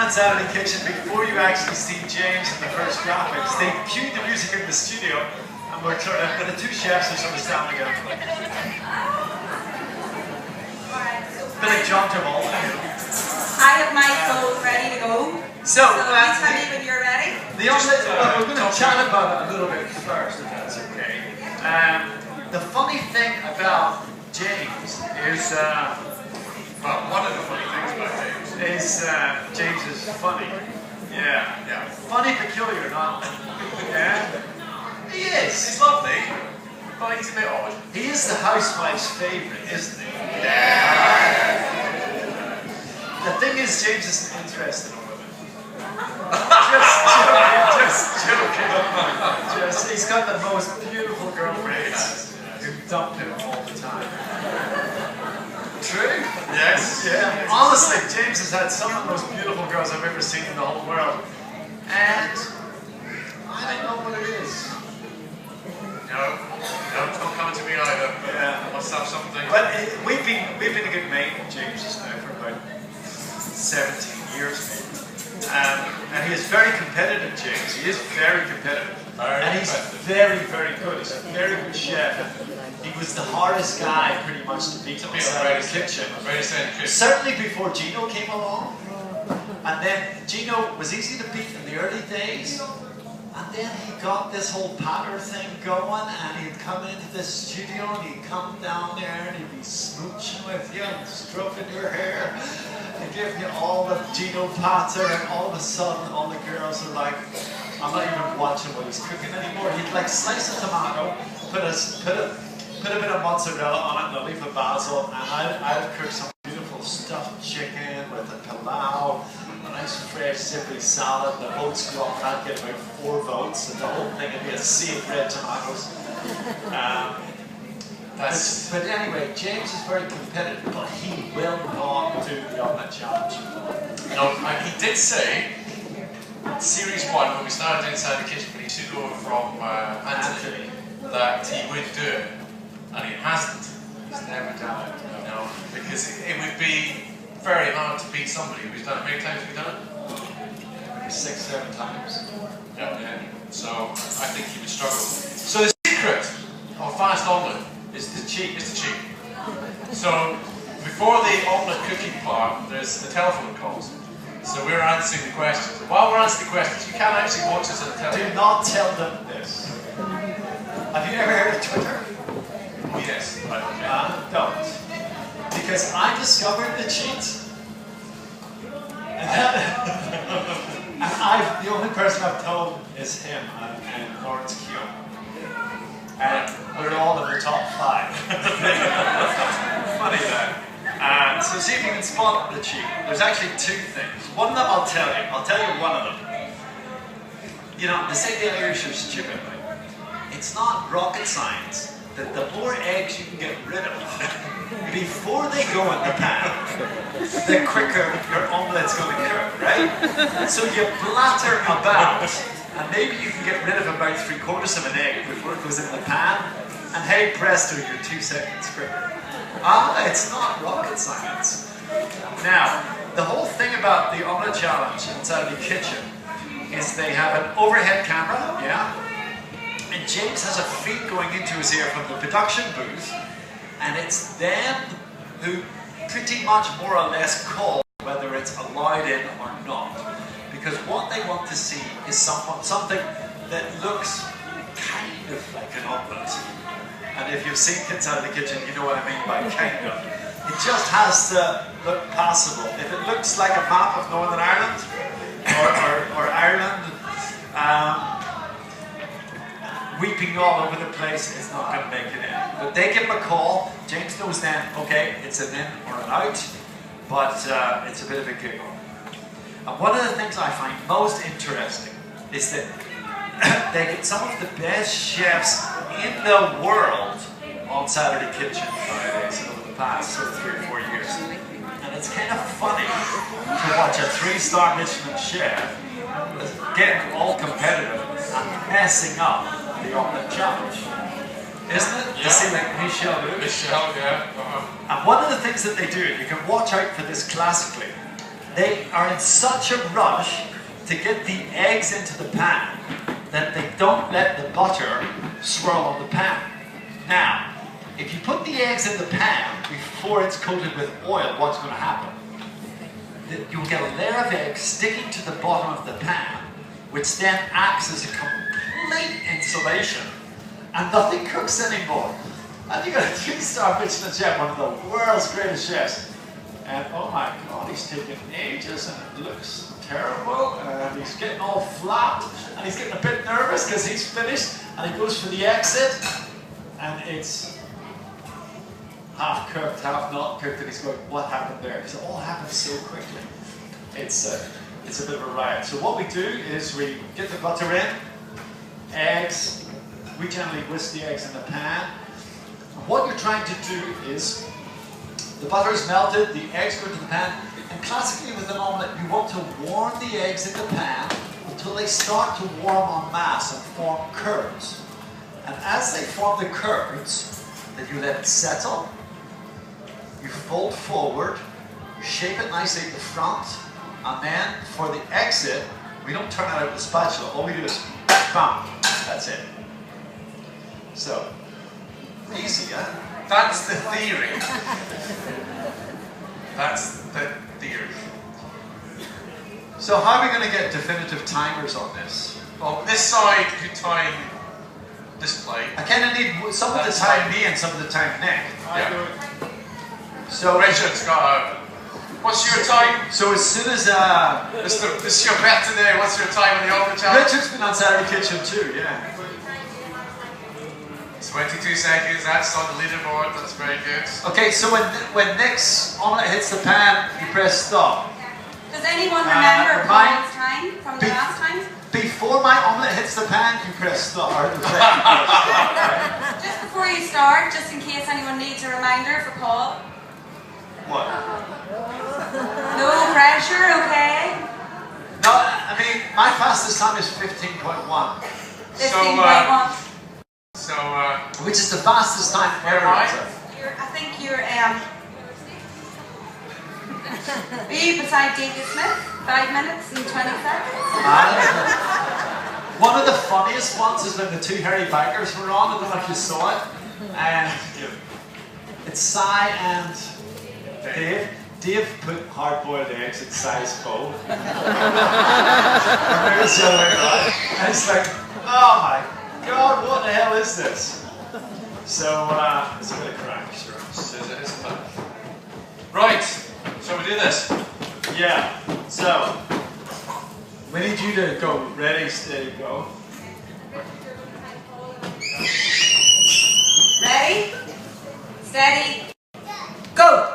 on Saturday Kitchen, before you actually see James in the first graphics, they cued the music in the studio, and we're sort of, the two chefs are sort of standing up. Bit like John Travolta. I have my clothes ready to go. So please tell me when you're ready. The omelette, we're going to chat about it a little bit first, if that's okay. The funny thing about James is, well, one of the funny things about James is James is funny. Yeah. Funny, peculiar, not. Yeah. He is. He's lovely, but he's a bit odd. He is the housewife's favourite, isn't he? Yeah. The thing is, James isn't interested in women. Just joking. He's got the most beautiful girlfriends who dump him all the time. True? Yes. Yeah. Honestly, James has had some of the most beautiful girls I've ever seen in the whole world. And I don't know what it is. No, it's not coming to me either. Yeah. I must have something. But we've been a good mate with James just now for about 17 years maybe. And he is very competitive, James. He is very competitive. And he's very, very good. He's a very good chef. He was the hardest guy pretty much to beat inside the kitchen. Certainly before Gino came along. And then Gino was easy to beat in the early days. And then he got this whole patter thing going, and he'd come into the studio and he'd come down there and he'd be smooching with you and stroking your hair. He'd give you all the Gino patter, and all of a sudden all the girls are like, I'm not even watching what he's cooking anymore. He'd like slice a tomato, put a bit of mozzarella on it and a leaf of basil, and I'd cook some beautiful stuffed chicken with a pilau, a nice fresh zippy salad, the oats broth. I'd get about 4 votes, and the whole thing would be a sea of red tomatoes. But anyway, James is very competitive, but he will not do the omelette challenge. No, he did say, Series 1, when we started inside the kitchen, when he took over from Anthony, that he would do it, and he hasn't. He's never done it. No, because it would be very hard to beat somebody who's done it. How many times have you done it? 6, 7 times. Yeah. So I think he would struggle. So the secret of fast omelette is the cheat. So before the omelette cooking part, there's the telephone calls. So we're answering the questions. While we're answering the questions, you can't actually watch us on the telephone. Do not tell them this. Have you ever heard of Twitter? Oh yes. Don't. Because I discovered the cheat. And the only person I've told is him and Lawrence Keown. And we're all in the top 5. Funny that. So see if you can spot the cheat. There's actually 2 things. One of them I'll tell you. I'll tell you one of them. You know, they say the Irish are stupid. It's not rocket science that the more eggs you can get rid of before they go in the pan, the quicker your omelette's going to cook, right? So you blatter about, and maybe you can get rid of about 3/4 of an egg before it goes in the pan, and hey presto, you're 2 seconds quicker. It's not rocket science. Now, the whole thing about the omelette challenge inside the kitchen is they have an overhead camera, yeah? And James has a feed going into his ear from the production booth, and it's them who pretty much more or less call whether it's allowed in or not. Because what they want to see is something that looks kind of like an omelette. And if you've seen Kids Out of the Kitchen, you know what I mean by kind of. It just has to look passable. If it looks like a map of Northern Ireland, or Ireland, weeping all over the place, it's not going to make it in. But they give him a call. James knows then, okay, it's an in or an out, but it's a bit of a giggle. And one of the things I find most interesting is that they get some of the best chefs in the world on Saturday Kitchen Fridays over the past sort of 3 or 4 years. And it's kind of funny to watch a 3-star Michelin chef getting all competitive and messing up the omelette challenge. Isn't it? Yeah. You see like Michel, yeah. And one of the things that they do, you can watch out for this classically, they are in such a rush to get the eggs into the pan that they don't let the butter swirl on the pan. Now, if you put the eggs in the pan before it's coated with oil, what's going to happen? You'll get a layer of eggs sticking to the bottom of the pan, which then acts as a complete insulation, and nothing cooks anymore. And you've got a 3-star Michelin chef, one of the world's greatest chefs. And oh my God, he's taking ages and it looks terrible. And he's getting all flat and he's getting a bit nervous because he's finished and he goes for the exit and it's half cooked, half not cooked, and he's going, what happened there? Because it all happened so quickly. It's a bit of a riot. So what we do is we get the butter in, eggs, we generally whisk the eggs in the pan. What you're trying to do is, the butter is melted, the eggs go into the pan, and classically with an omelette, you want to warm the eggs in the pan until they start to warm en masse and form curds. And as they form the curds, then you let it settle, you fold forward, you shape it nicely at the front, and then for the exit, we don't turn it out with a spatula, all we do is bam, that's it. So, easy, huh? That's the theory. That's the theory. So how are we going to get definitive timers on this? Well, this side could time this plate. I kind of need some of the time me and some of the time Nick. Yeah. So Richard's got a... What's your time? So as soon as Mr. Chef today, what's your time in the oven challenge? Richard's been on Saturday Kitchen too, yeah. 22 seconds, that's on the leaderboard, that's very good. Okay, so when Nick's omelette hits the pan, you press stop. Does anyone remember Paul's time from the last time? Before my omelette hits the pan, you press stop. Just before you start, just in case anyone needs a reminder for Paul. What? No pressure, okay? No, I mean, my fastest time is 15.1. 15.1. So, which is the fastest time ever. Right? I think you're you beside David Smith, 5 minutes and 20 seconds. One of the funniest ones is when the two hairy bikers were on. I don't know if you saw it. And it's Cy and Dave. Dave put hard-boiled eggs in Cy's bowl. And it's like, oh my God, what the hell is this? So, it's a bit of crack, sure. It's fun. Right, shall we do this? Yeah, so, we need you to go. Ready, steady, go. Ready, steady, go!